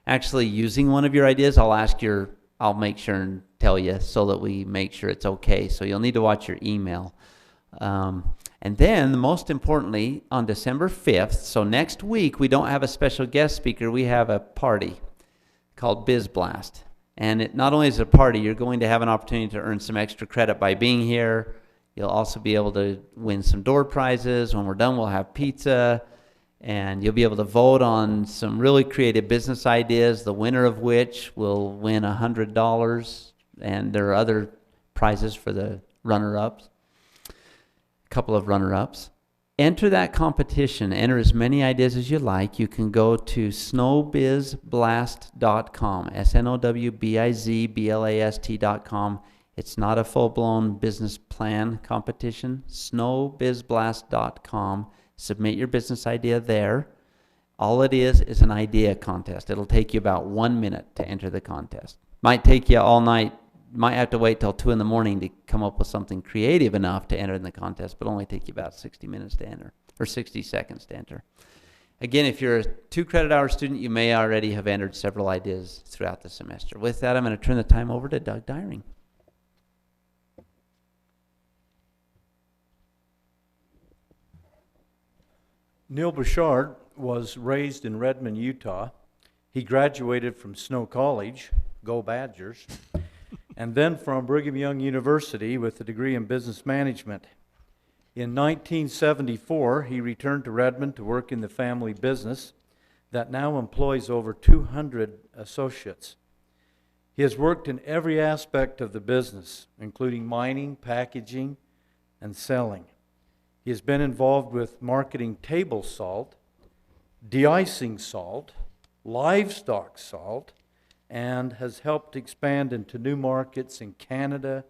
actually using one of your ideas, I'll make sure and tell you so that we make sure it's okay. So you'll need to watch your email. And then, most importantly, on December 5th, so next week, we don't have a special guest speaker. We have a party called Biz Blast. And it not only is a party, you're going to have an opportunity to earn some extra credit by being here. You'll also be able to win some door prizes. When we're done, we'll have pizza. And you'll be able to vote on some really creative business ideas, the winner of which will win $100. And there are other prizes for the runner-ups. Couple of runner-ups. Enter that competition. Enter as many ideas as you like. You can go to snowbizblast.com, snowbizblast.com. It's not a full-blown business plan competition. snowbizblast.com. Submit your business idea there. All it is an idea contest. It'll take you about 1 minute to enter the contest. Might take you all night. Might have to wait till 2 in the morning to come up with something creative enough to enter in the contest, but only take you about 60 minutes to enter, or 60 seconds to enter. Again, if you're a 2 credit hour student, you may already have entered several ideas throughout the semester. With that, I'm going to turn the time over to Doug Dyring. Neal Bosshardt was raised in Redmond, Utah. He graduated from Snow College, go Badgers, and then from Brigham Young University with a degree in business management. In 1974, he returned to Redmond to work in the family business that now employs over 200 associates. He has worked in every aspect of the business, including mining, packaging, and selling. He has been involved with marketing table salt, de-icing salt, livestock salt, and has helped expand into new markets in Canada,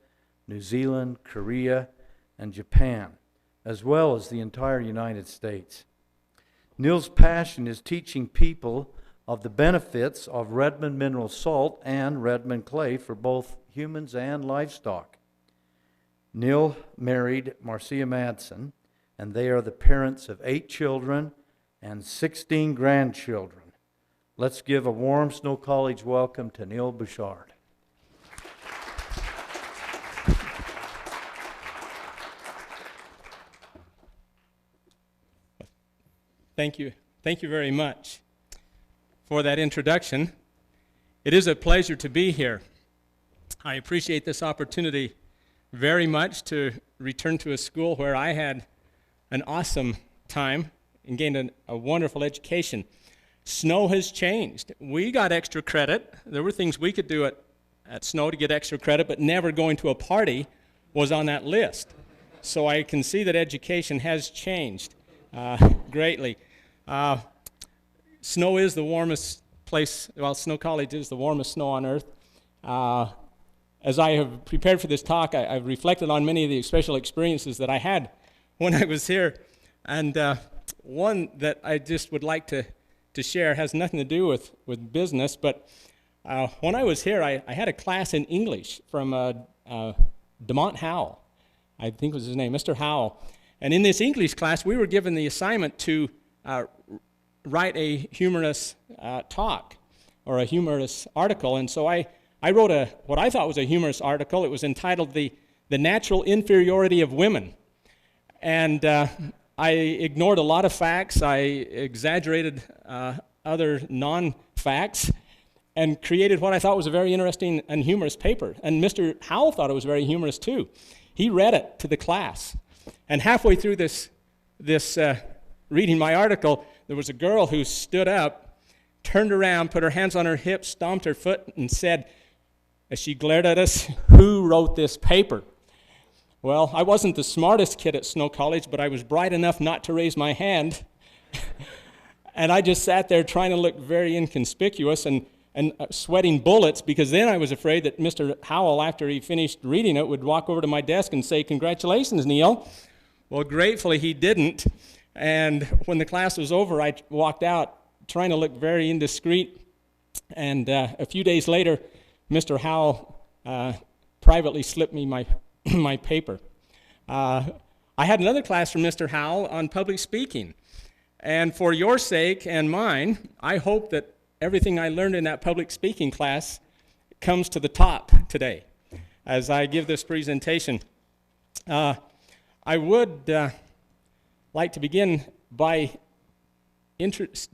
New Zealand, Korea, and Japan, as well as the entire United States. Neal's passion is teaching people of the benefits of Redmond mineral salt and Redmond clay for both humans and livestock. Neal married Marcia Madsen, and they are the parents of 8 children and 16 grandchildren. Let's give a warm Snow College welcome to Neal Bosshardt. Thank you. Thank you very much for that introduction. It is a pleasure to be here. I appreciate this opportunity very much to return to a school where I had an awesome time and gained a wonderful education. Snow has changed. We got extra credit. There were things we could do at Snow to get extra credit, but never going to a party was on that list. So I can see that education has changed greatly. Snow is the warmest place, well, Snow College is the warmest snow on earth. As I have prepared for this talk, I've reflected on many of the special experiences that I had when I was here. And one that I just would like to share has nothing to do with business, but when I was here, I had a class in English from DeMont Howell, I think was his name, Mr. Howell. And in this English class, we were given the assignment to write a humorous talk or a humorous article. And so I wrote what I thought was a humorous article. It was entitled The Natural Inferiority of Women. And I ignored a lot of facts. I exaggerated other non-facts and created what I thought was a very interesting and humorous paper. And Mr. Howell thought it was very humorous too. He read it to the class. And halfway through this reading my article, there was a girl who stood up, turned around, put her hands on her hips, stomped her foot, and said, as she glared at us, "Who wrote this paper?" Well, I wasn't the smartest kid at Snow College, but I was bright enough not to raise my hand. And I just sat there trying to look very inconspicuous and sweating bullets, because then I was afraid that Mr. Howell, after he finished reading it, would walk over to my desk and say, "Congratulations, Neal." Well, gratefully he didn't. And when the class was over, I walked out trying to look very indiscreet. And a few days later, Mr. Howell privately slipped me my paper. I had another class from Mr. Howell on public speaking. And for your sake and mine, I hope that everything I learned in that public speaking class comes to the top today as I give this presentation. I would like to begin by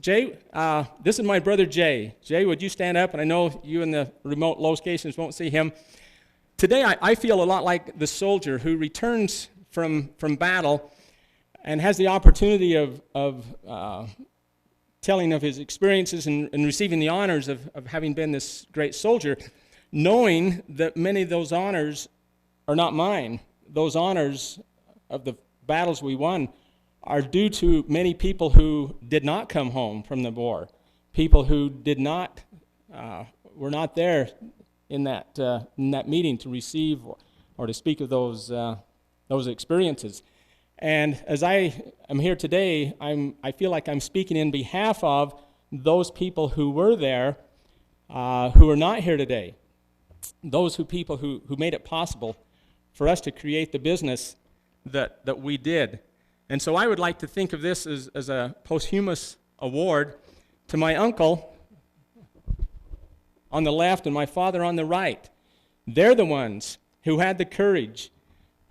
Jay, this is my brother Jay. Jay, would you stand up? And I know you in the remote locations won't see him. Today, I feel a lot like the soldier who returns from battle and has the opportunity of telling of his experiences and receiving the honors of having been this great soldier, knowing that many of those honors are not mine. Those honors of the battles we won are due to many people who did not come home from the war, people who did not, were not there in that meeting to receive or to speak of those experiences. And as I am here today, I feel like I'm speaking in behalf of those people who were there, who are not here today, those people who made it possible for us to create the business that we did. And so I would like to think of this as a posthumous award to my uncle on the left and my father on the right. They're the ones who had the courage,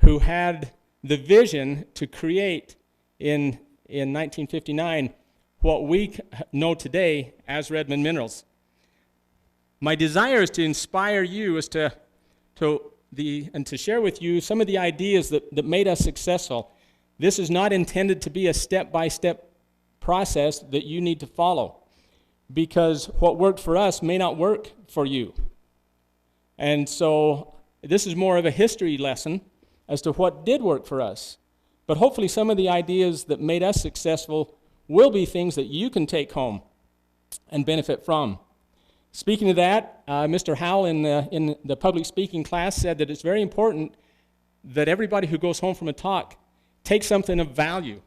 who had the vision to create in 1959 what we know today as Redmond Minerals. My desire is to inspire you as to share with you some of the ideas that made us successful. This is not intended to be a step-by-step process that you need to follow, because what worked for us may not work for you. And so this is more of a history lesson as to what did work for us. But hopefully some of the ideas that made us successful will be things that you can take home and benefit from. Speaking of that, Mr. Howell in the public speaking class said that it's very important that everybody who goes home from a talk take something of value.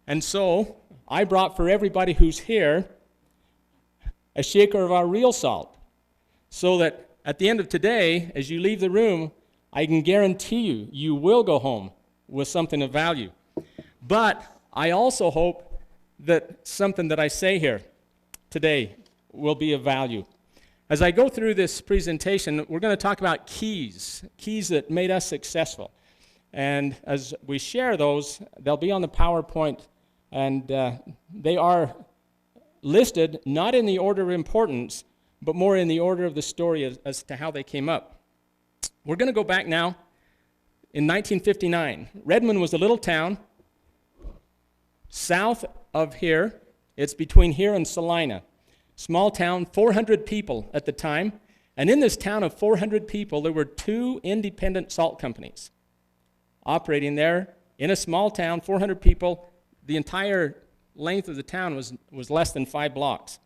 And so I brought for everybody who's here a shaker of our real salt, so that at the end of today, as you leave the room, I can guarantee you, you will go home with something of value. But I also hope that something that I say here today will be of value. As I go through this presentation, we're going to talk about keys that made us successful. And as we share those, they'll be on the PowerPoint, and they are listed not in the order of importance, but more in the order of the story as to how they came up. We're going to go back now in 1959. Redmond was a little town south of here. It's between here and Salina. Small town, 400 people at the time. And in this town of 400 people, there were 2 independent salt companies operating there in a small town, 400 people. The entire length of the town was less than 5 blocks.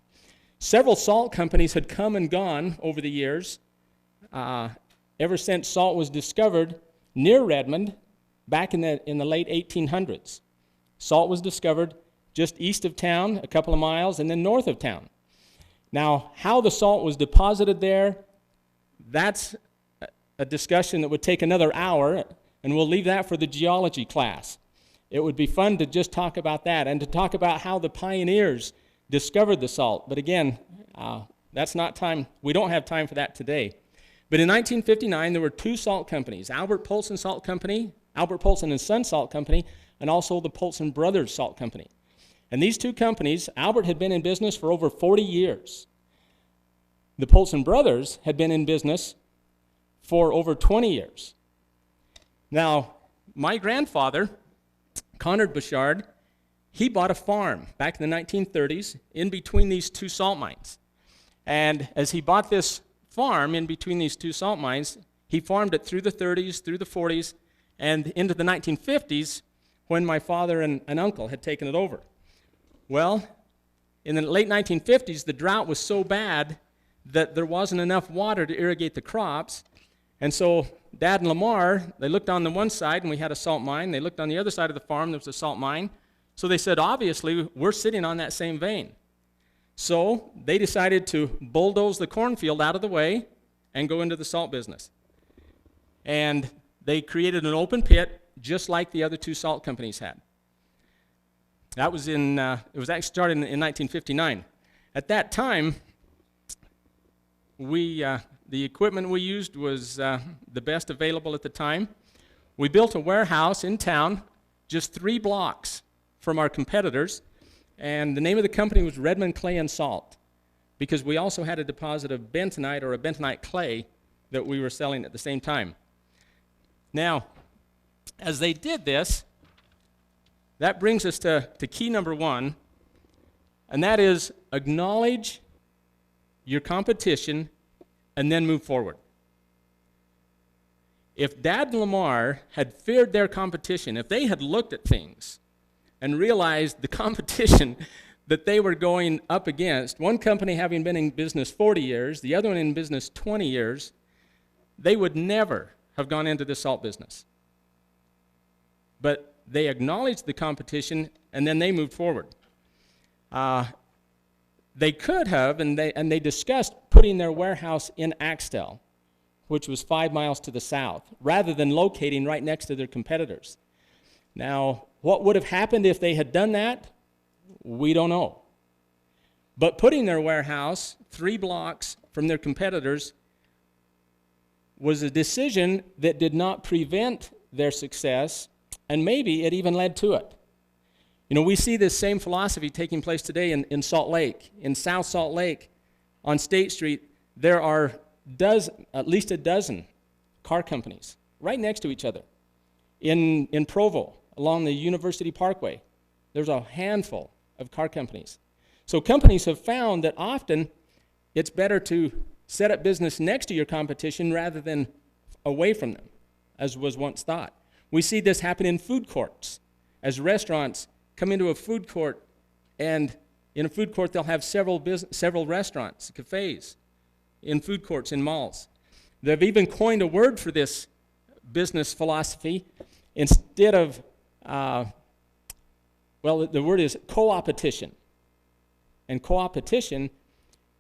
Several salt companies had come and gone over the years, ever since salt was discovered near Redmond back in the late 1800s. Salt was discovered just east of town, a couple of miles, and then north of town. Now, how the salt was deposited there, that's a discussion that would take another hour, and we'll leave that for the geology class. It would be fun to just talk about that and to talk about how the pioneers discovered the salt. But again, that's not time. We don't have time for that today. But in 1959, there were 2 salt companies, Albert Polson Salt Company, Albert Polson and Son Salt Company, and also the Polson Brothers Salt Company. And these 2 companies, Albert had been in business for over 40 years. The Polson Brothers had been in business for over 20 years. Now, my grandfather, Conrad Bosshardt, he bought a farm back in the 1930s in between these 2 salt mines. And as he bought this farm in between these 2 salt mines, he farmed it through the 30s, through the 40s, and into the 1950s when my father and uncle had taken it over. Well, in the late 1950s, the drought was so bad that there wasn't enough water to irrigate the crops. And so Dad and Lamar, they looked on the one side and we had a salt mine. They looked on the other side of the farm, there was a salt mine. So they said, obviously, we're sitting on that same vein. So they decided to bulldoze the cornfield out of the way and go into the salt business. And they created an open pit just like the other 2 salt companies had. That was it was actually started in 1959. At that time, The equipment we used was the best available at the time. We built a warehouse in town, just 3 blocks from our competitors, and the name of the company was Redmond Clay and Salt, because we also had a deposit of bentonite or a bentonite clay that we were selling at the same time. Now, as they did this, that brings us to key number 1, and that is acknowledge your competition and then move forward. If Dad and Lamar had feared their competition, if they had looked at things and realized the competition that they were going up against, one company having been in business 40 years, the other one in business 20 years, they would never have gone into the salt business. But they acknowledged the competition, and then they moved forward. They could have, and they discussed putting their warehouse in Axtell, which was 5 miles to the south, rather than locating right next to their competitors. Now, what would have happened if they had done that? We don't know. But putting their warehouse 3 blocks from their competitors was a decision that did not prevent their success, and maybe it even led to it. You know, we see this same philosophy taking place today in Salt Lake. In South Salt Lake, on State Street, there are at least a dozen car companies right next to each other. In Provo, along the University Parkway, there's a handful of car companies. So companies have found that often it's better to set up business next to your competition rather than away from them, as was once thought. We see this happen in food courts. As restaurants come into a food court, and in a food court they'll have several restaurants, cafes, in food courts, in malls. They've even coined a word for this business philosophy. Instead of, the word is co-opetition. And co-opetition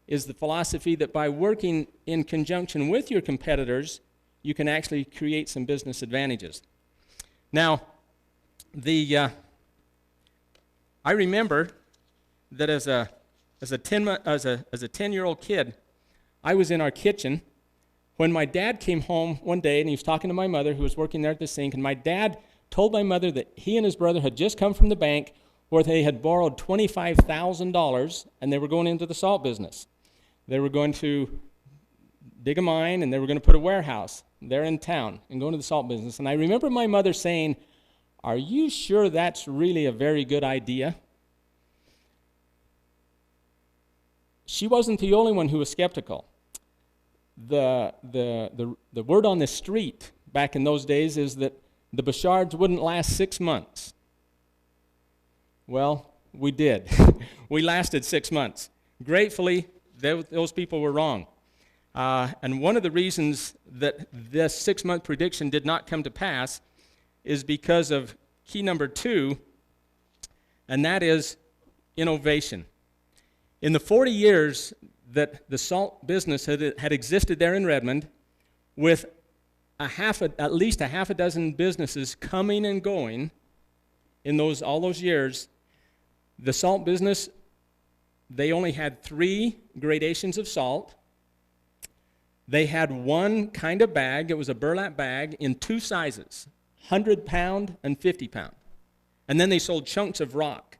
is the philosophy that by working in conjunction with your competitors, you can actually create some business advantages. Now, I remember that as a 10-year-old kid, I was in our kitchen when my dad came home one day, and he was talking to my mother, who was working there at the sink, and my dad told my mother that he and his brother had just come from the bank where they had borrowed $25,000, and they were going into the salt business. They were going to dig a mine, and they were going to put a warehouse there in town and go into the salt business. And I remember my mother saying, "Are you sure that's really a very good idea?" She wasn't the only one who was skeptical. The word on the street back in those days is that the Bosshards wouldn't last 6 months. Well, we did. We lasted 6 months. Gratefully, those people were wrong. And one of the reasons that this 6-month prediction did not come to pass is because of key number 2, and that is innovation. In the 40 years that the salt business had existed there in Redmond, with at least a half a dozen businesses coming and going in all those years, the salt business, they only had 3 gradations of salt. They had one kind of bag. It was a burlap bag in 2 sizes, 100-pound and 50-pound. And then they sold chunks of rock.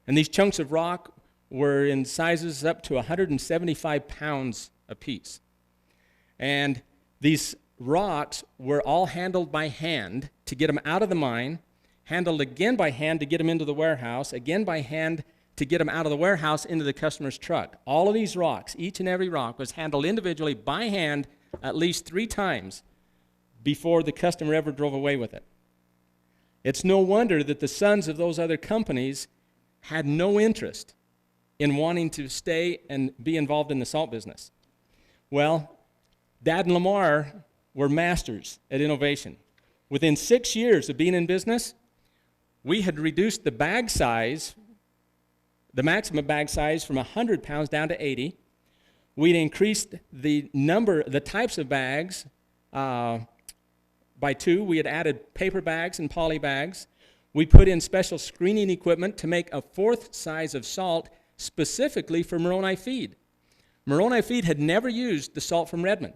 And these chunks of rock were in sizes up to 175 pounds apiece. And these rocks were all handled by hand to get them out of the mine, handled again by hand to get them into the warehouse, again by hand to get them out of the warehouse into the customer's truck. All of these rocks, each and every rock, was handled individually by hand at least 3 times before the customer ever drove away with it. It's no wonder that the sons of those other companies had no interest in wanting to stay and be involved in the salt business. Well, Dad and Lamar were masters at innovation. Within 6 years of being in business, we had reduced the bag size, the maximum bag size, from 100 pounds down to 80. We'd increased the types of bags by 2. We had added paper bags and poly bags. We put in special screening equipment to make a 4th size of salt specifically for Moroni feed. Moroni Feed had never used the salt from Redmond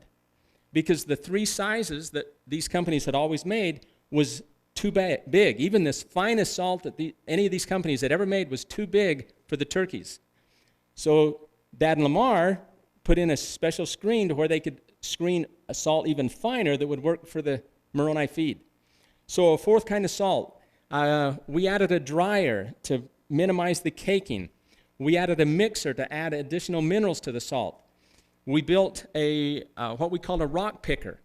because the 3 sizes that these companies had always made was too big. Even this finest salt that any of these companies had ever made was too big for the turkeys. So Dad and Lamar put in a special screen to where they could screen a salt even finer that would work for the Moroni Feed. So a 4th kind of salt. We added a dryer to minimize the caking. We added a mixer to add additional minerals to the salt. We built a what we called a rock picker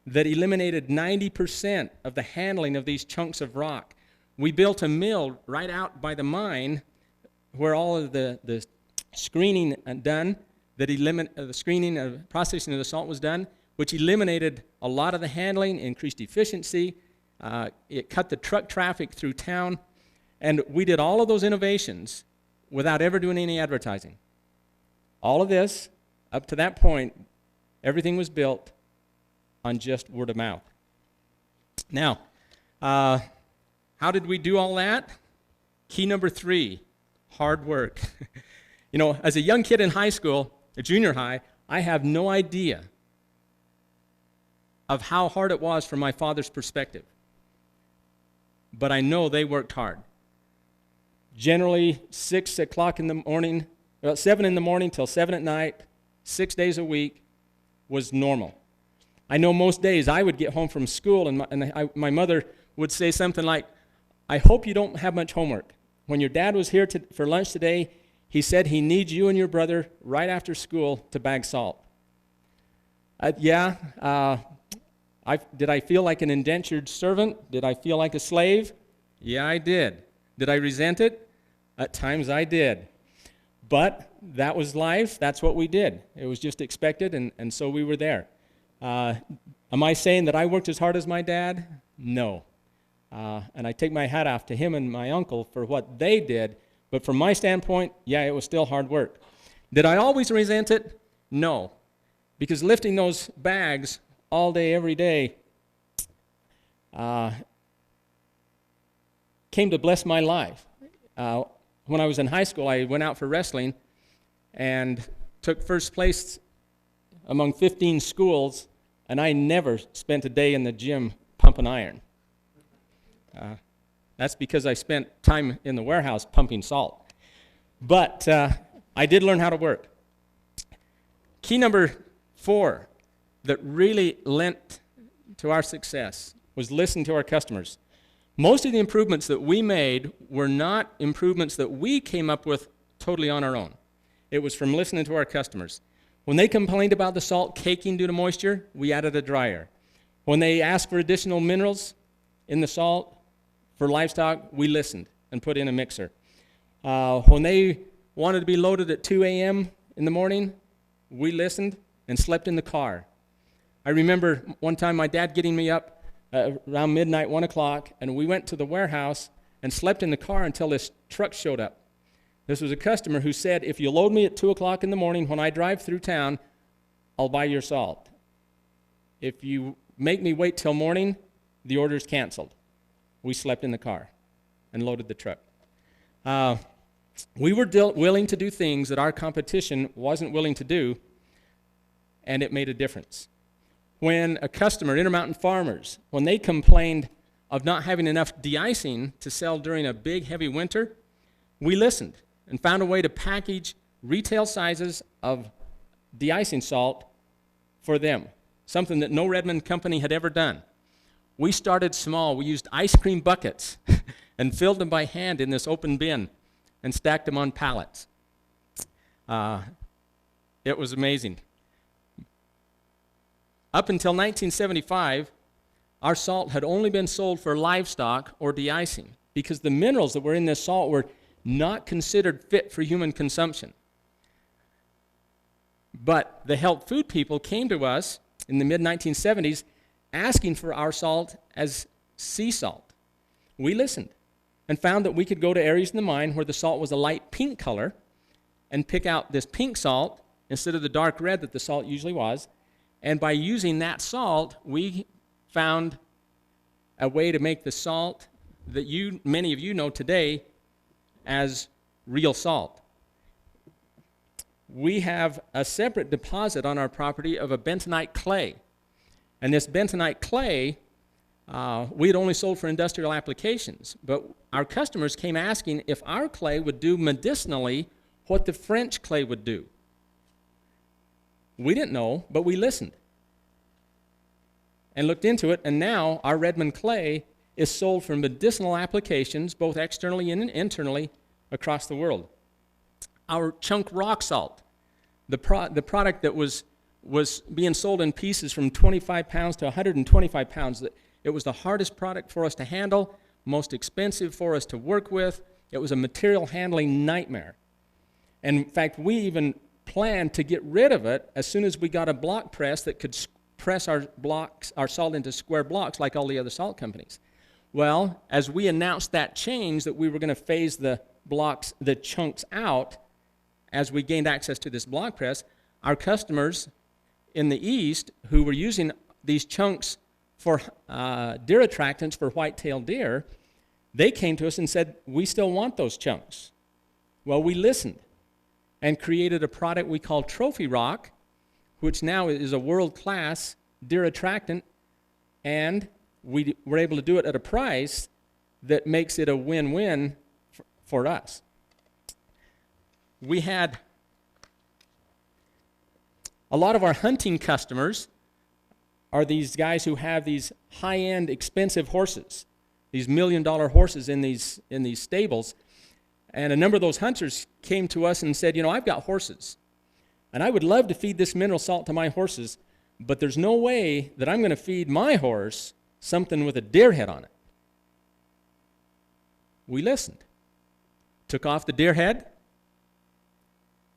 that eliminated 90% of the handling of these chunks of rock. We built a mill right out by the mine where all of the screening done, the screening and processing of the salt was done, which eliminated a lot of the handling, increased efficiency. It cut the truck traffic through town. And we did all of those innovations without ever doing any advertising. All of this, up to that point, everything was built on just word of mouth. Now, how did we do all that? Key number 3, hard work. You know, as a young kid in high school, junior high, I have no idea of how hard it was from my father's perspective. But I know they worked hard. Generally, 6 o'clock in the morning, about 7 in the morning till 7 at night, 6 days a week was normal. I know most days I would get home from school and my mother would say something like, I hope you don't have much homework. When your dad was here for lunch today, he said he needs you and your brother right after school to bag salt. Did I feel like an indentured servant? Did I feel like a slave? Yeah, I did. Did I resent it? At times I did. But that was life. That's what we did. It was just expected, and so we were there. Am I saying that I worked as hard as my dad? No. And I take my hat off to him and my uncle for what they did. But from my standpoint, yeah, it was still hard work. Did I always resent it? No. Because lifting those bags all day, every day, came to bless my life. When I was in high school, I went out for wrestling and took first place among 15 schools, and I never spent a day in the gym pumping iron. That's because I spent time in the warehouse pumping salt. But I did learn how to work. Key number 4 that really lent to our success was listen to our customers. Most of the improvements that we made were not improvements that we came up with totally on our own. It was from listening to our customers. When they complained about the salt caking due to moisture, we added a dryer. When they asked for additional minerals in the salt for livestock, we listened and put in a mixer. When they wanted to be loaded at 2 a.m. in the morning, we listened and slept in the car. I remember one time my dad getting me up around midnight, 1 o'clock, and we went to the warehouse and slept in the car until this truck showed up. This was a customer who said, if you load me at 2 o'clock in the morning when I drive through town, I'll buy your salt. If you make me wait till morning, the order's canceled. We slept in the car and loaded the truck. We were willing to do things that our competition wasn't willing to do, and it made a difference. When a customer, Intermountain Farmers, when they complained of not having enough de-icing to sell during a big, heavy winter, we listened and found a way to package retail sizes of de-icing salt for them, something that no Redmond company had ever done. We started small. We used ice cream buckets and filled them by hand in this open bin and stacked them on pallets. It was amazing. Up until 1975, our salt had only been sold for livestock or de-icing because the minerals that were in this salt were not considered fit for human consumption. But the health food people came to us in the mid-1970s asking for our salt as sea salt. We listened and found that we could go to areas in the mine where the salt was a light pink color and pick out this pink salt instead of the dark red that the salt usually was. And by using that salt, we found a way to make the salt that many of you know today as real salt. we have a separate deposit on our property of a bentonite clay. And this bentonite clay, we had only sold for industrial applications, but our customers came asking if our clay would do medicinally what the French clay would do. We didn't know, but we listened and looked into it, and now our Redmond clay is sold for medicinal applications, both externally and internally, across the world. Our chunk rock salt, the product that was being sold in pieces from 25 pounds to 125 pounds, it was the hardest product for us to handle, most expensive for us to work with. It was a material handling nightmare. And in fact, we even planned to get rid of it as soon as we got a block press that could press our salt into square blocks like all the other salt companies. Well, as we announced that change, that we were going to phase the chunks out as we gained access to this block press, our customers in the East who were using these chunks for deer attractants for white-tailed deer, they came to us and said, we still want those chunks. Well, we listened and created a product we call Trophy Rock, which now is a world-class deer attractant, and we were able to do it at a price that makes it a win-win for us. We had a lot of our hunting customers are these guys who have these high-end, expensive horses, these million-dollar horses in these stables. And a number of those hunters came to us and said, I've got horses, and I would love to feed this mineral salt to my horses, but there's no way that I'm going to feed my horse something with a deer head on it. We listened, took off the deer head,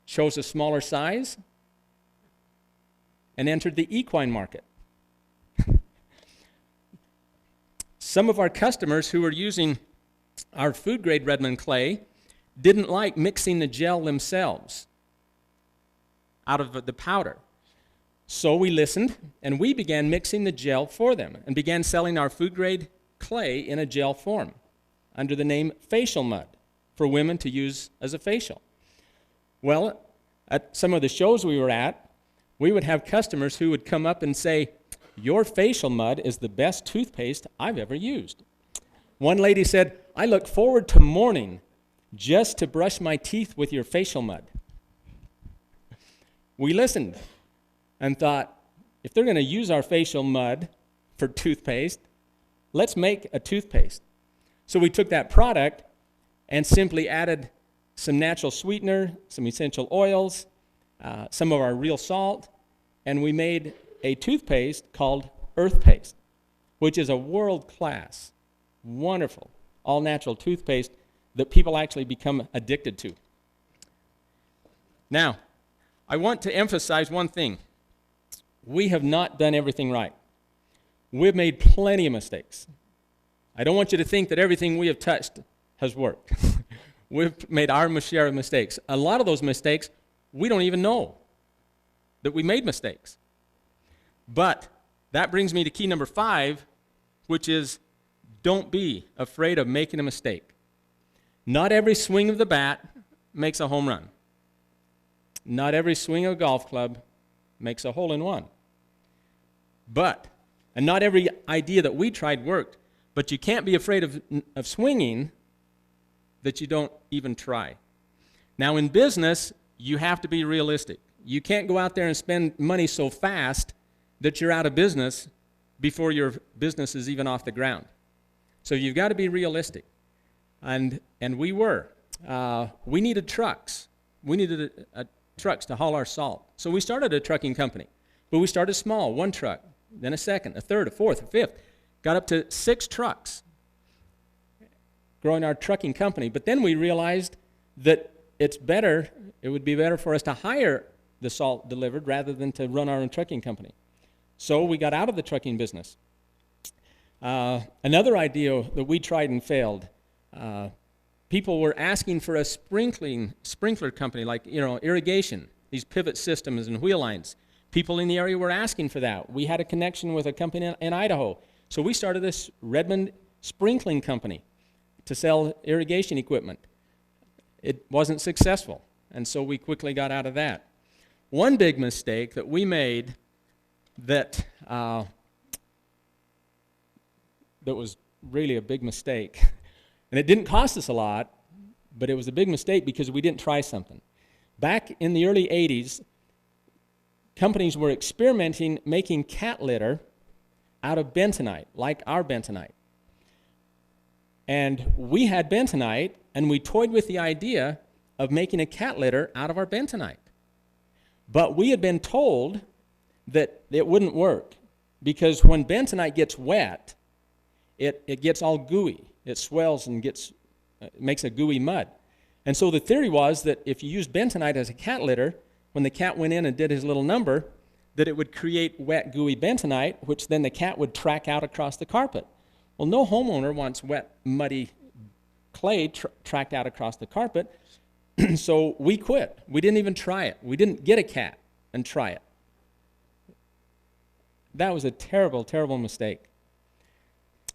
chose a smaller size, and entered the equine market. Some of our customers who were using our food-grade Redmond clay didn't like mixing the gel themselves out of the powder. So we listened, and we began mixing the gel for them and began selling our food-grade clay in a gel form under the name facial mud for women to use as a facial. Well, at some of the shows we were at, we would have customers who would come up and say, your facial mud is the best toothpaste I've ever used. One lady said, I look forward to morning just to brush my teeth with your facial mud. We listened and thought, if they're going to use our facial mud for toothpaste, let's make a toothpaste. So we took that product and simply added some natural sweetener, some essential oils, some of our real salt, and we made a toothpaste called Earth Paste, which is a world-class, wonderful, all-natural toothpaste that people actually become addicted to. Now, I want to emphasize one thing. We have not done everything right. We've made plenty of mistakes. I don't want you to think that everything we have touched has worked. We've made our share of mistakes. A lot of those mistakes, we don't even know that we made mistakes. But that brings me to key number 5, which is don't be afraid of making a mistake. Not every swing of the bat makes a home run. Not every swing of a golf club makes a hole-in-one. And not every idea that we tried worked, but you can't be afraid of swinging that you don't even try. Now in business, you have to be realistic. You can't go out there and spend money so fast that you're out of business before your business is even off the ground. So you've got to be realistic. And we were. We needed trucks. We needed trucks to haul our salt. So we started a trucking company. But we started small, 1 truck, then a second, a third, a fourth, a fifth. Got up to 6 trucks, growing our trucking company. But then we realized that it would be better for us to hire the salt delivered rather than to run our own trucking company. So we got out of the trucking business. Another idea that we tried and failed, people were asking for a sprinkler company, like irrigation, these pivot systems and wheel lines. People in the area were asking for that. We had a connection with a company in Idaho. So we started this Redmond sprinkling company to sell irrigation equipment. It wasn't successful. And so we quickly got out of that. One big mistake that we made that was really a big mistake, and it didn't cost us a lot, but it was a big mistake because we didn't try something. Back in the early 80s, companies were experimenting making cat litter out of bentonite, like our bentonite. And we had bentonite, and we toyed with the idea of making a cat litter out of our bentonite. But we had been told that it wouldn't work because when bentonite gets wet, it gets all gooey. It swells and makes a gooey mud. And so the theory was that if you used bentonite as a cat litter, when the cat went in and did his little number, that it would create wet, gooey bentonite, which then the cat would track out across the carpet. Well, no homeowner wants wet, muddy clay tracked out across the carpet, so we quit. We didn't even try it. We didn't get a cat and try it. That was a terrible, terrible mistake.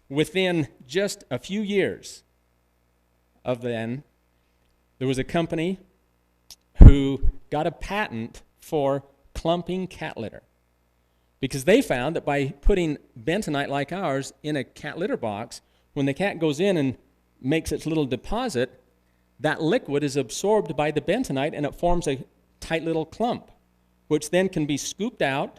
Within just a few years of then, there was a company who got a patent for clumping cat litter because they found that by putting bentonite like ours in a cat litter box, when the cat goes in and makes its little deposit, that liquid is absorbed by the bentonite and it forms a tight little clump, which then can be scooped up,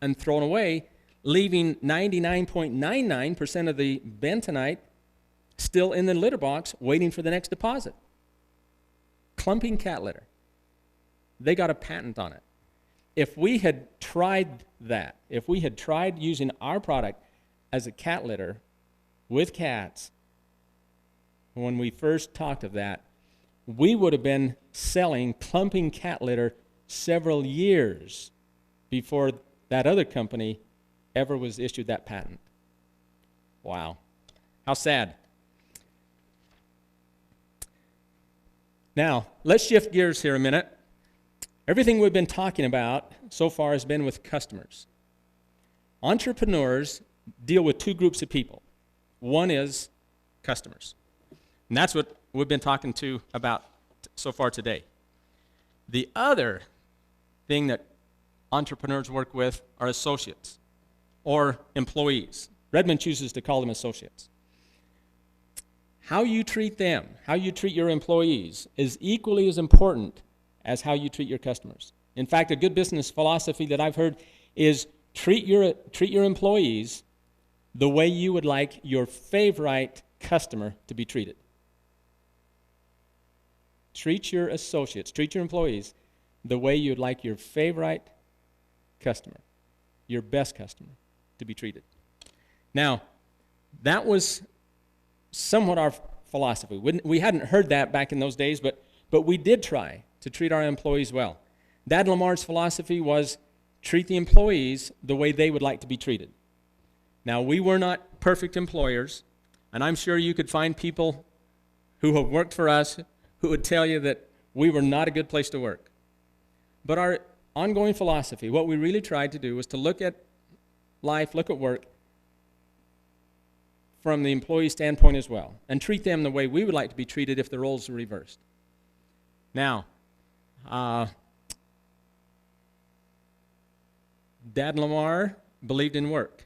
and thrown away, leaving 99.99% of the bentonite still in the litter box waiting for the next deposit. Clumping cat litter. They got a patent on it. If we had tried that, if we had tried using our product as a cat litter with cats, when we first talked of that, we would have been selling clumping cat litter several years before that other company ever was issued that patent. Wow. How sad. Now, let's shift gears here a minute. Everything we've been talking about so far has been with customers. Entrepreneurs deal with two groups of people. One is customers. And that's what we've been talking about so far today. The other thing that entrepreneurs work with are associates or employees. Redmond chooses to call them associates. How you treat them, how you treat your employees is equally as important as how you treat your customers. In fact, a good business philosophy that I've heard is treat your employees the way you would like your favorite customer to be treated. Treat your associates, treat your employees the way you'd like your favorite customer, your best customer, to be treated. Now, that was somewhat our philosophy. We hadn't heard that back in those days, but we did try to treat our employees well. Dad Lamar's philosophy was treat the employees the way they would like to be treated. Now, we were not perfect employers, and I'm sure you could find people who have worked for us who would tell you that we were not a good place to work. But our ongoing philosophy, what we really tried to do was to look at life, look at work from the employee standpoint as well, and treat them the way we would like to be treated if the roles were reversed. Now, Dad Lamar believed in work,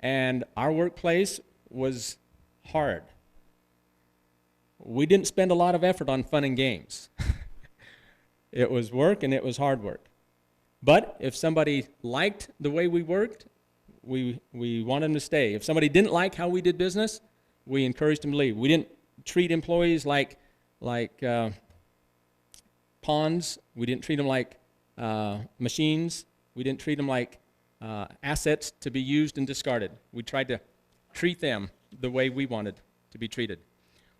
and our workplace was hard. We didn't spend a lot of effort on fun and games. It was work, and it was hard work. But if somebody liked the way we worked, we wanted them to stay. If somebody didn't like how we did business, we encouraged them to leave. We didn't treat employees like pawns. We didn't treat them like machines. We didn't treat them like assets to be used and discarded. We tried to treat them the way we wanted to be treated.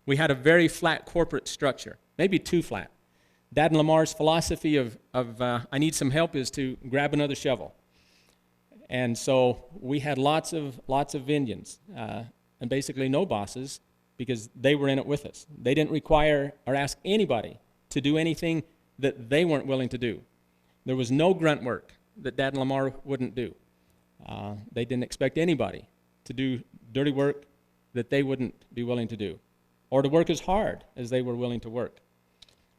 We had a very flat corporate structure, maybe too flat. Dad and Lamar's philosophy of I need some help is to grab another shovel. And so we had lots of Indians and basically no bosses because they were in it with us. They didn't require or ask anybody to do anything that they weren't willing to do. There was no grunt work that Dad and Lamar wouldn't do. They didn't expect anybody to do dirty work that they wouldn't be willing to do, or to work as hard as they were willing to work.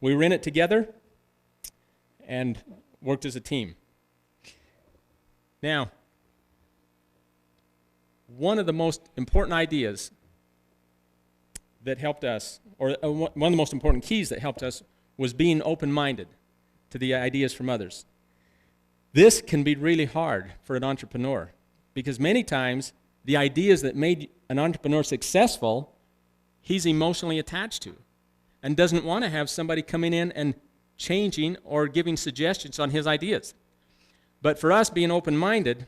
We were in it together and worked as a team. Now, one of the most important ideas that helped us, or one of the most important keys that helped us, was being open-minded to the ideas from others. This can be really hard for an entrepreneur because many times the ideas that made an entrepreneur successful, he's emotionally attached to and doesn't want to have somebody coming in and changing or giving suggestions on his ideas. But for us, being open-minded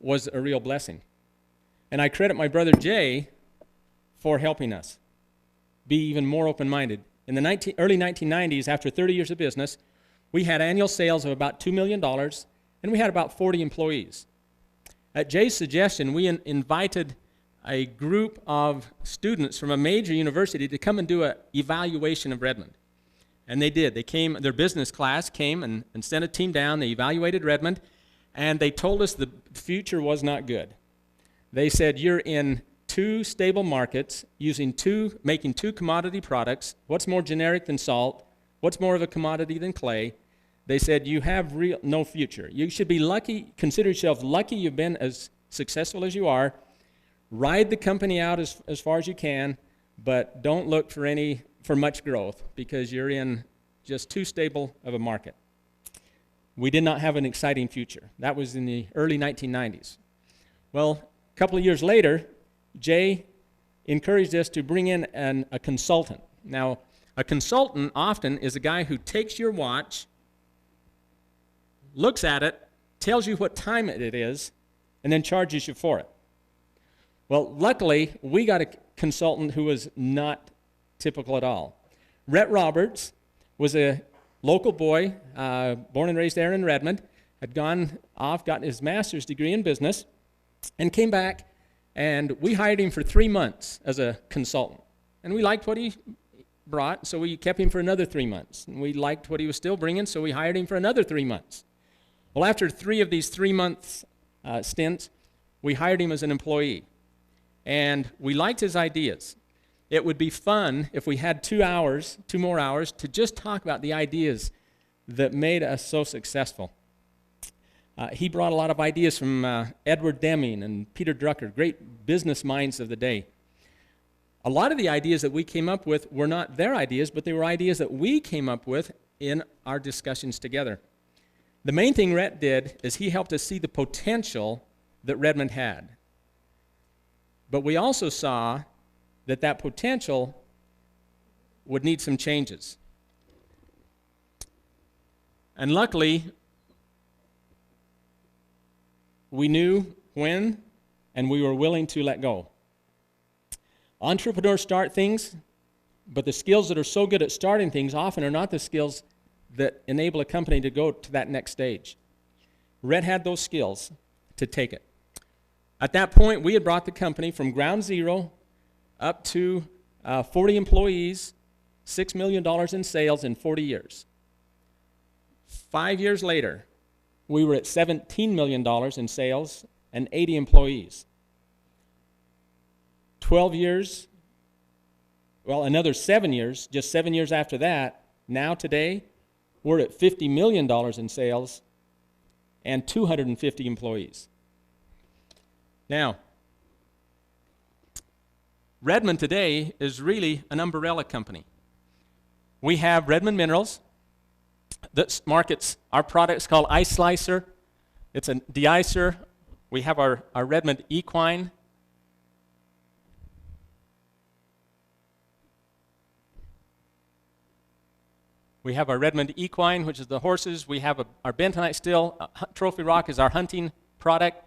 was a real blessing. And I credit my brother Jay for helping us be even more open-minded. In the early 1990s, after 30 years of business, we had annual sales of about $2 million, and we had about 40 employees. At Jay's suggestion, we invited a group of students from a major university to come and do an evaluation of Redmond. And they did. They came, their business class came and sent a team down. They evaluated Redmond, and they told us the future was not good. They said, you're in 2 stable markets, making 2 commodity products. What's more generic than salt? What's more of a commodity than clay? They said, you have no future. You should be lucky, consider yourself lucky you've been as successful as you are. Ride the company out as far as you can, but don't look for much growth because you're in just too stable of a market. We did not have an exciting future. That was in the early 1990s. Well, a couple of years later, Jay encouraged us to bring in a consultant. Now, a consultant often is a guy who takes your watch, looks at it, tells you what time it is, and then charges you for it. Well, luckily, we got a consultant who was not typical at all. Rhett Roberts was a local boy, born and raised there in Redmond, had gone off, got his master's degree in business, and came back, and we hired him for 3 months as a consultant. And we liked what he brought, so we kept him for another 3 months. And we liked what he was still bringing, so we hired him for another 3 months. Well, after 3 of these 3-month stints, we hired him as an employee. And we liked his ideas. It would be fun if we had 2 more hours, to just talk about the ideas that made us so successful. He brought a lot of ideas from Edward Deming and Peter Drucker, great business minds of the day. A lot of the ideas that we came up with were not their ideas, but they were ideas that we came up with in our discussions together. The main thing Rhett did is he helped us see the potential that Redmond had. But we also saw that potential would need some changes. And luckily, we knew when, and we were willing to let go. Entrepreneurs start things, but the skills that are so good at starting things often are not the skills that enable a company to go to that next stage. Rhett had those skills to take it. At that point, we had brought the company from ground zero up to 40 employees, $6 million in sales in 40 years. 5 years later, we were at $17 million in sales and 80 employees. 12 years, well, another 7 years, just 7 years after that, now today, we're at $50 million in sales and 250 employees. Now, Redmond today is really an umbrella company. We have Redmond Minerals that markets our products called Ice Slicer. It's a de-icer. We have our Redmond Equine. We have our Redmond Equine, which is the horses. We have our bentonite steel. Trophy Rock is our hunting product.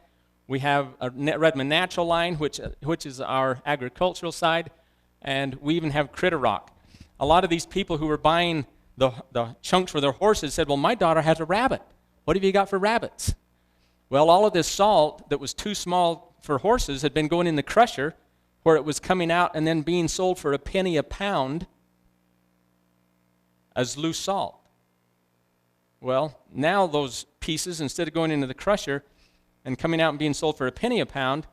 We have a Redmond Natural line, which is our agricultural side. And we even have Critter Rock. A lot of these people who were buying the chunks for their horses said, well, my daughter has a rabbit. What have you got for rabbits? Well, all of this salt that was too small for horses had been going in the crusher, where it was coming out and then being sold for $0.01 a pound as loose salt. Well, now those pieces, instead of going into the crusher and coming out and being sold for $0.01 a pound,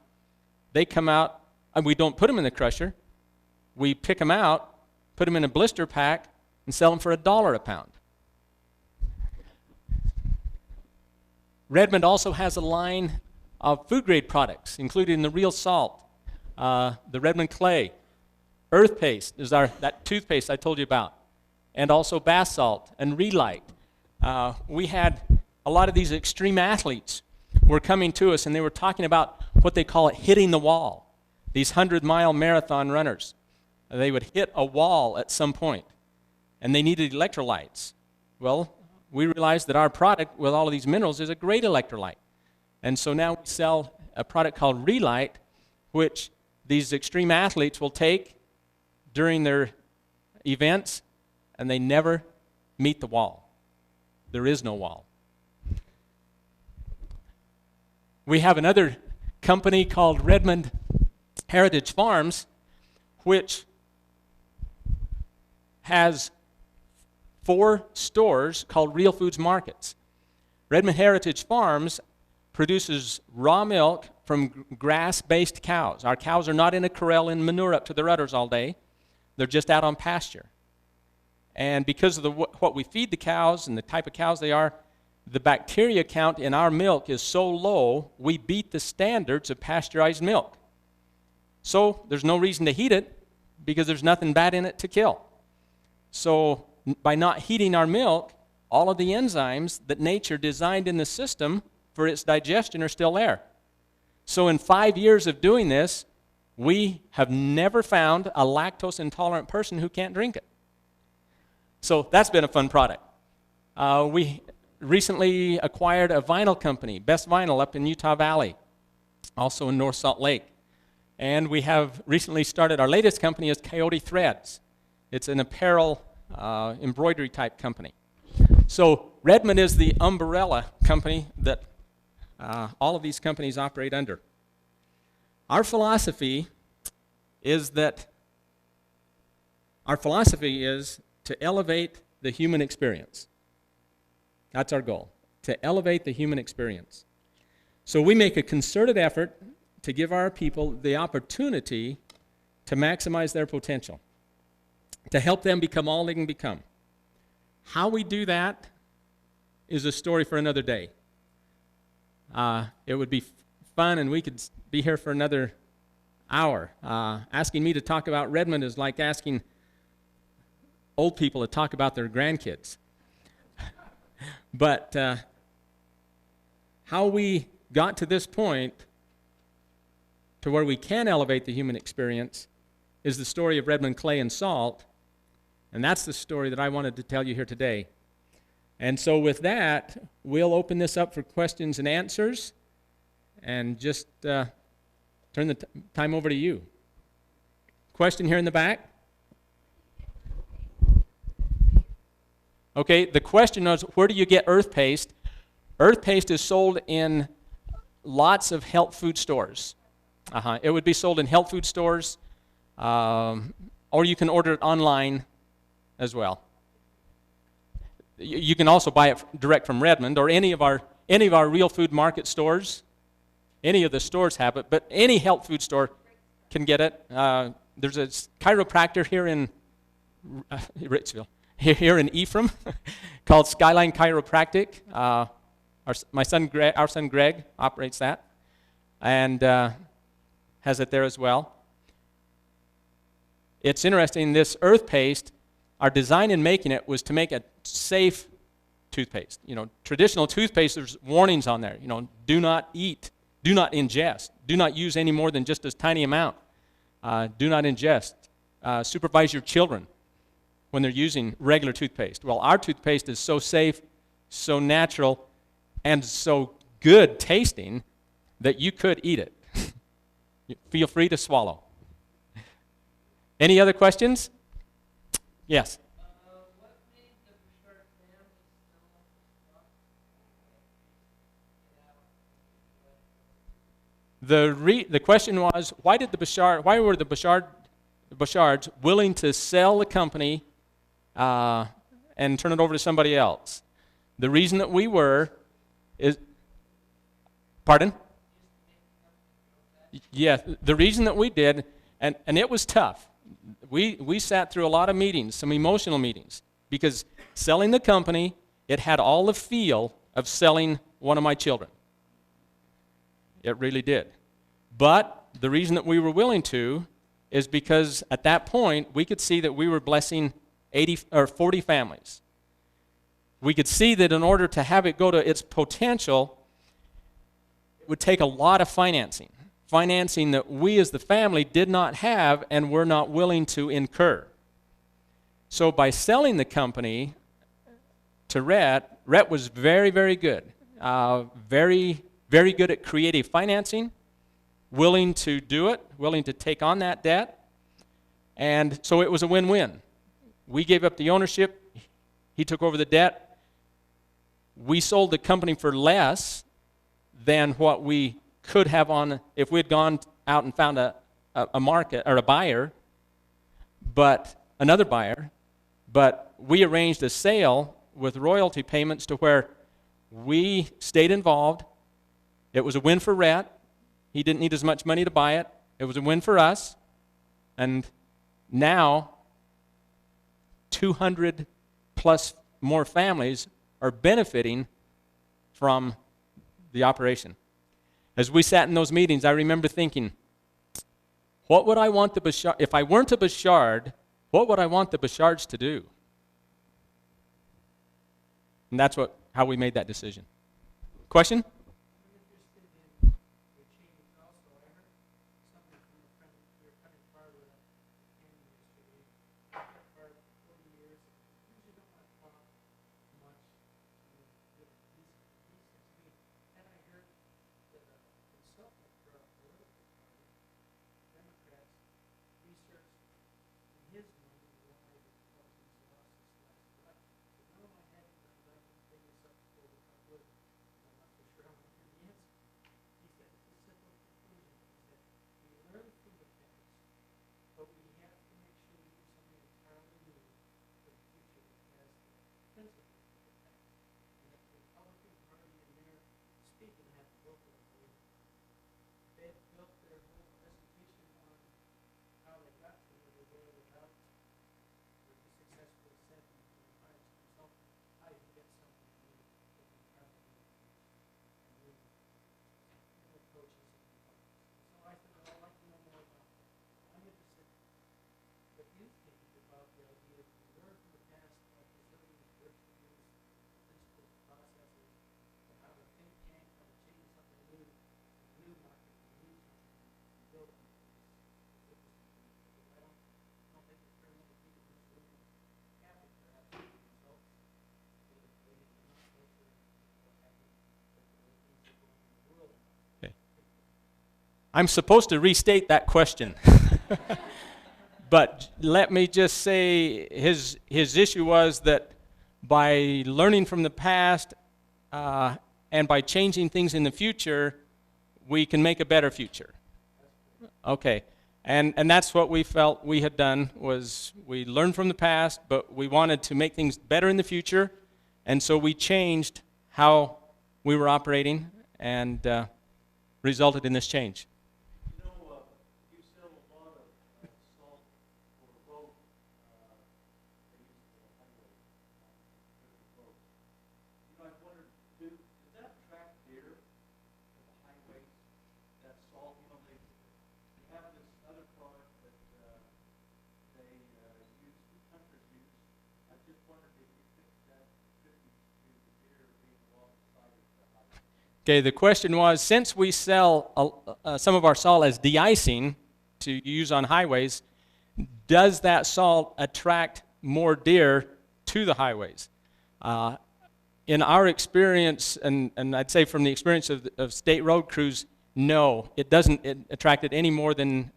they come out, and we don't put them in the crusher. We pick them out, put them in a blister pack, and sell them for $1 a pound. Redmond also has a line of food-grade products, including the real salt, the Redmond clay, earth paste is that toothpaste I told you about, and also bath salt and Relight. We had a lot of these extreme athletes were coming to us, and they were talking about what they call it hitting the wall. These 100-mile marathon runners, they would hit a wall at some point, and they needed electrolytes. Well, we realized that our product with all of these minerals is a great electrolyte. And so now we sell a product called Relight, which these extreme athletes will take during their events, and they never meet the wall. There is no wall. We have another company called Redmond Heritage Farms, which has 4 stores called Real Foods Markets. Redmond Heritage Farms produces raw milk from grass-based cows. Our cows are not in a corral in manure up to their udders all day. They're just out on pasture. And because of what we feed the cows and the type of cows they are, the bacteria count in our milk is so low, we beat the standards of pasteurized milk. So there's no reason to heat it because there's nothing bad in it to kill. So by not heating our milk, all of the enzymes that nature designed in the system for its digestion are still there. So in 5 years of doing this, we have never found a lactose intolerant person who can't drink it. So that's been a fun product. We recently acquired a vinyl company, Best Vinyl, up in Utah Valley, also in North Salt Lake. And we have recently started, our latest company is Coyote Threads. It's an apparel embroidery type company. So Redmond is the umbrella company that all of these companies operate under. Our philosophy is to elevate the human experience. That's our goal, to elevate the human experience. So we make a concerted effort to give our people the opportunity to maximize their potential, to help them become all they can become. How we do that is a story for another day. It would be fun, and we could be here for another hour. Asking me to talk about Redmond is like asking old people to talk about their grandkids. But how we got to this point to where we can elevate the human experience is the story of Redmond Clay and Salt, and that's the story that I wanted to tell you here today. And so with that, we'll open this up for questions and answers, and just turn the time over to you. Question here in the back? Okay, the question was, where do you get earth paste? Earth paste is sold in lots of health food stores. It would be sold in health food stores, or you can order it online as well. You can also buy it direct from Redmond or any of our Real Food Market stores. Any of the stores have it, but any health food store can get it. There's a chiropractor here in Ritzville, here in Ephraim, called Skyline Chiropractic. Our son Greg operates that, and has it there as well. It's interesting. This earth paste, our design in making it was to make a safe toothpaste. You know, traditional toothpaste, there's warnings on there. You know, do not eat, do not ingest, do not use any more than just a tiny amount. Do not ingest. Supervise your children when they're using regular toothpaste. Well, our toothpaste is so safe, so natural, and so good tasting that you could eat it. Feel free to swallow. Any other questions? Yes. What made the Bosshardt family sell? The question was, why were the Bosshards willing to sell the company and turn it over to somebody else? The reason that we were is, pardon? Yes, the reason that we did, and it was tough. We sat through a lot of meetings, some emotional meetings. because selling the company, it had all the feel of selling one of my children. It really did. But the reason that we were willing to is because at that point, we could see that we were blessing 80 or 40 families. We could see that in order to have it go to its potential, it would take a lot of financing that we as the family did not have and were not willing to incur. So by selling the company to Rhett was very, very good. Very, very good at creative financing, willing to do it, willing to take on that debt. And so it was a win-win. We gave up the ownership. He took over the debt. We sold the company for less than what we could have on if we had gone out and found a market or a buyer, but another buyer. But we arranged a sale with royalty payments to where we stayed involved. It was a win for Rhett. He didn't need as much money to buy it. It was a win for us. And now 200 plus more families are benefiting from the operation. As we sat in those meetings, I remember thinking, what would I want the Bosshardt, if I weren't a Bosshardt, what would I want the Bosshards to do? And that's how we made that decision. Question? I'm interested in your changes also. I heard something from a friend, your friend Barbara came yesterday. I've got Barbara 40 years. Usually don't want to talk much. Give decent to me. And I heard that a consultant for a political party, Democrats, researched in his mind why the Republicans lost this last election. But none of my head, because I can bring this up before the public. I'm not so sure I want to hear the answer. He said it's a simple conclusion. He said we learn from the past, but we have to make sure we do something entirely new for the future that has the principles of the past. And if the Republican Party in their speaking had to vote that way, they've built their whole presentation on how they got to where they were without the successful setting and hired a consultant. How do you get something new with entirely new approaches and components? So I said, well, I'd like to know more about that. I'm interested in what you think about the idea of we learn from the past by preserving the virtues, principles, processes, and how to think tank, how to change something new, a new market, a new something, and build on it. It's interesting to me because I don't think there's very many people in this room who have it perhaps the results. They're not so sure what happened, but the way things are going in the world. Okay. I'm supposed to restate that question. But let me just say his issue was that by learning from the past and by changing things in the future, we can make a better future. Okay. And that's what we felt we had done, was we learned from the past, but we wanted to make things better in the future, and so we changed how we were operating and resulted in this change. You know, you sell a lot of salt for road. They use the highway for roads. You know, I wondered, does that attract deer to the highways? That salt, you know, they have this other product that they use, hunters use. I just wondered if you think that contributes to the deer being alongside of the highway. Okay, the question was, since we sell some of our salt as de-icing to use on highways, does that salt attract more deer to the highways? In our experience, and I'd say from the experience of state road crews, no, it doesn't attract it any more than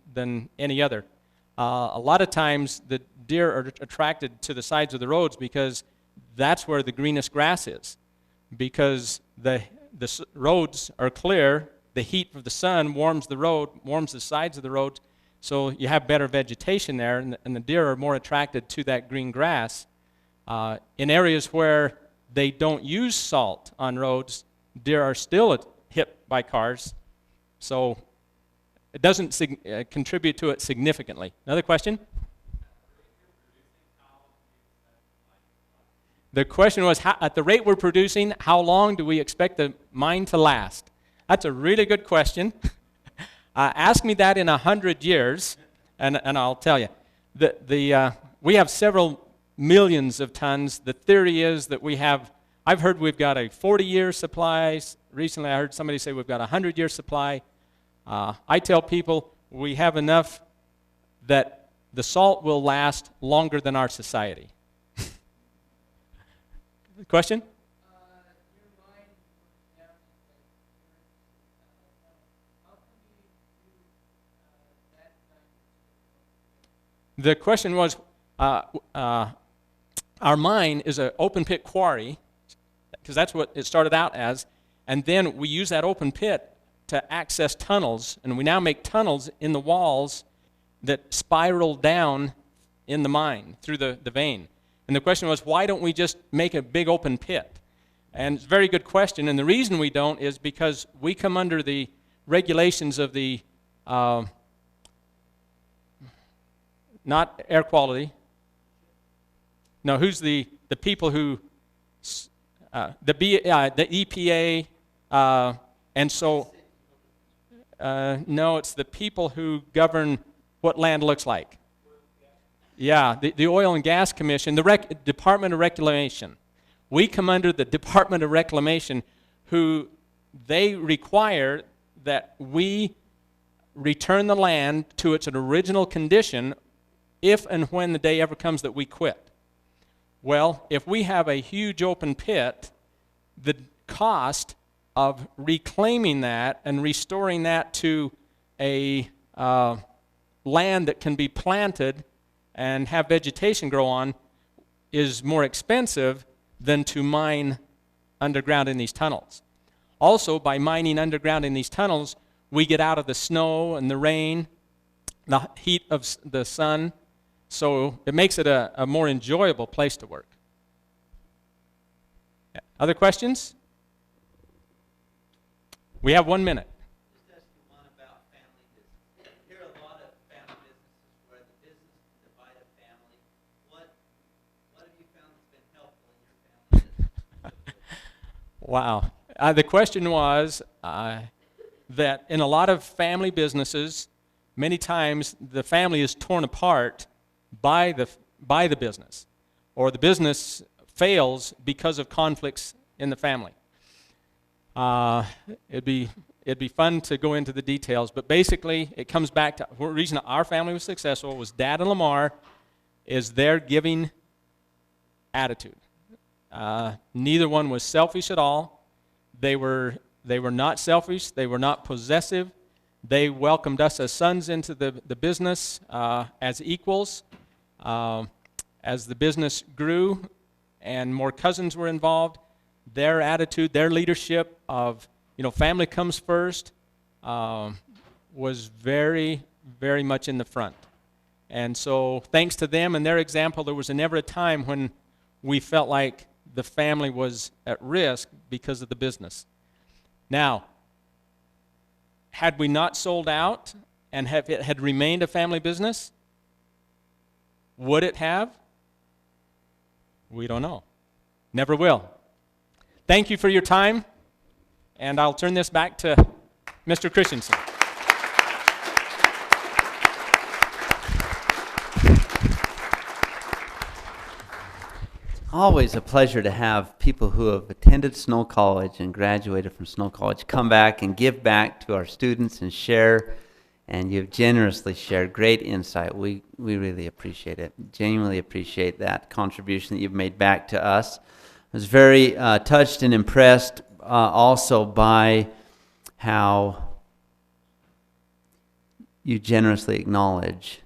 any other. A lot of times the deer are attracted to the sides of the roads because that's where the greenest grass is. Because the roads are clear, the heat of the sun warms the road, warms the sides of the road, so you have better vegetation there, and the deer are more attracted to that green grass. In areas where they don't use salt on roads, deer are still hit by cars, so it doesn't contribute to it significantly. Another question? The question was, at the rate we're producing, how long do we expect the mine to last? That's a really good question. Ask me that in 100 years, and I'll tell you. We have several millions of tons. The theory is that I've heard we've got a 40-year supply. Recently I heard somebody say we've got a 100-year supply. I tell people we have enough that the salt will last longer than our society. Question? Your mind works down how can you do that kind of? The question was, our mine is an open pit quarry, because that's what it started out as, and then we use that open pit to access tunnels, and we now make tunnels in the walls that spiral down in the mine through the vein. And the question was, why don't we just make a big open pit? And it's a very good question, and the reason we don't is because we come under the regulations of the, not air quality. No, who's the people who, the EPA, and so, no, it's the people who govern what land looks like. Yeah, the Oil and Gas Commission, the Department of Reclamation. We come under the Department of Reclamation, who they require that we return the land to its original condition if and when the day ever comes that we quit. Well, if we have a huge open pit, the cost of reclaiming that and restoring that to a land that can be planted and have vegetation grow on is more expensive than to mine underground in these tunnels. Also, by mining underground in these tunnels, we get out of the snow and the rain, the heat of the sun, so it makes it a more enjoyable place to work. Other questions? We have 1 minute. Just ask you one about family business. I hear a lot of family businesses where the business can divide a family. What have you found that's been helpful in your family business? Wow. The question was that in a lot of family businesses, many times the family is torn apart by the business, or the business fails because of conflicts in the family. It'd be fun to go into the details, but basically it comes back to the reason our family was successful was Dad and Lamar is their giving attitude. Neither one was selfish at all. They were not selfish. They were not possessive. They welcomed us as sons into the business as equals. As the business grew and more cousins were involved, their attitude, their leadership of, family comes first, was very, very much in the front. And so thanks to them and their example, there was never a time when we felt like the family was at risk because of the business. Now, had we not sold out and it had remained a family business, would it have? We don't know. Never will. Thank you for your time, and I'll turn this back to Mr. Christensen. Always a pleasure to have people who have attended Snow College and graduated from Snow College come back and give back to our students and share, and you've generously shared great insight. We really appreciate it, genuinely appreciate that contribution that you've made back to us. I was very touched and impressed also by how you generously acknowledge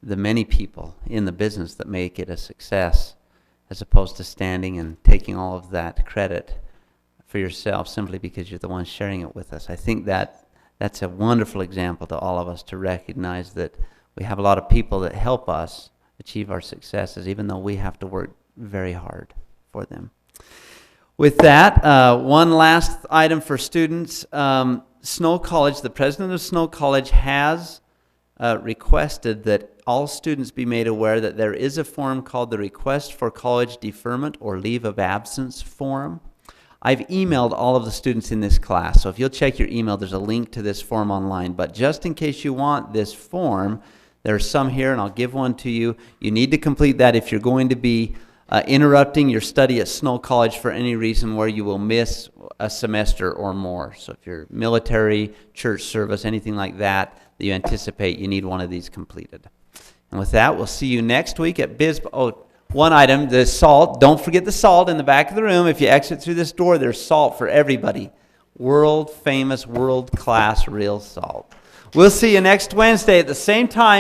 the many people in the business that make it a success, as opposed to standing and taking all of that credit for yourself simply because you're the one sharing it with us. I think that's a wonderful example to all of us to recognize that we have a lot of people that help us achieve our successes, even though we have to work very hard for them. With that, one last item for students. Snow College, the president of Snow College has requested that all students be made aware that there is a form called the Request for College Deferment or Leave of Absence form. I've emailed all of the students in this class, so if you'll check your email, there's a link to this form online. But just in case you want this form, there's some here, and I'll give one to you. You need to complete that if you're going to be interrupting your study at Snow College for any reason where you will miss a semester or more. So if you're military, church service, anything like that you anticipate, you need one of these completed. And with that, we'll see you next week at one item, the salt. Don't forget the salt in the back of the room. If you exit through this door, there's salt for everybody. World famous, world class real salt. We'll see you next Wednesday at the same time.